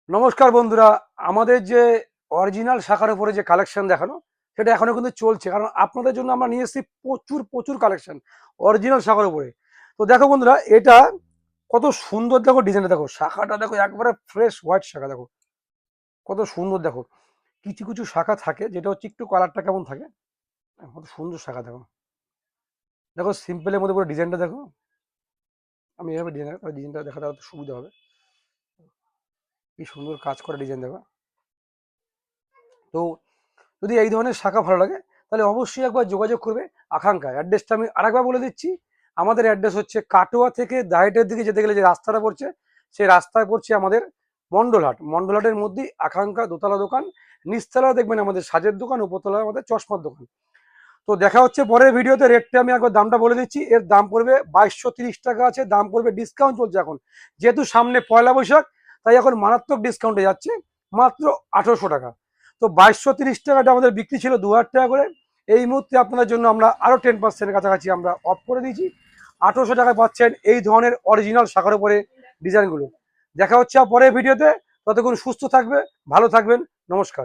নমস্কার বন্ধুরা, আমাদের যে অরিজিনাল শাখার উপরে যে কালেকশন দেখানো সেটা এখনো কিন্তু চলছে, কারণ আপনাদের জন্য আমরা নিয়ে এসেছি প্রচুর প্রচুর কালেকশন অরিজিনাল শাখার উপরে। তো দেখো বন্ধুরা, এটা কত সুন্দর, দেখো ডিজাইনটা, দেখো শাখাটা, দেখো একবারে ফ্রেশ হোয়াইট শাখা, দেখো কত সুন্দর। দেখো কিছু কিছু শাখা থাকে যেটা হচ্ছে একটু কালারটা কেমন থাকে, কত সুন্দর শাখা। দেখো দেখো সিম্পলের মধ্যে পুরো ডিজাইনটা দেখো। আমি এভাবে ডিজাইনটা দেখাতে হয়তো সুবিধা হবে। কি সুন্দর কাজ করা ডিজাইন দেখো। তো যদি এই ধরনের শাখা ভালো লাগে তাহলে অবশ্যই একবার যোগাযোগ করবে আকাঙ্ক্ষা। অ্যাড্রেসটা আমি আরেকবার বলে দিচ্ছি। আমাদের অ্যাড্রেস হচ্ছে কাটোয়া থেকে দাইহাটের দিকে যেতে গেলে যে রাস্তাটা পড়ছে, সেই রাস্তায় পড়ছে আমাদের মন্ডলহাট। মন্ডলহাটের মধ্যেই আকাঙ্ক্ষা দোতলা দোকান। নিচতলা দেখবেন আমাদের সাজের দোকান, উপরতলা আমাদের চশমার দোকান। তো দেখা হচ্ছে পরের ভিডিওতে। রেটটা আমি একবার দামটা বলে দিচ্ছি। এর দাম পড়বে 2230 টাকা আছে, দাম পড়বে, ডিসকাউন্ট চলছে এখন, যেহেতু সামনে পয়লা বৈশাখ, তাই এখন মারাত্মক ডিসকাউন্টে যাচ্ছে, মাত্র 1800 টাকা। তো 2230 টাকাটা আমাদের বিক্রি ছিল 2000 টাকা করে। এই মুহূর্তে আপনাদের জন্য আমরা আরো 10% কাছাকাছি আমরা অফ করে দিয়েছি। 1800 টাকায় পাচ্ছেন এই ধরনের অরিজিনাল শাখার উপরে ডিজাইনগুলো। দেখা হচ্ছে পরের ভিডিওতে। ততক্ষণ সুস্থ থাকবে, ভালো থাকবেন। নমস্কার।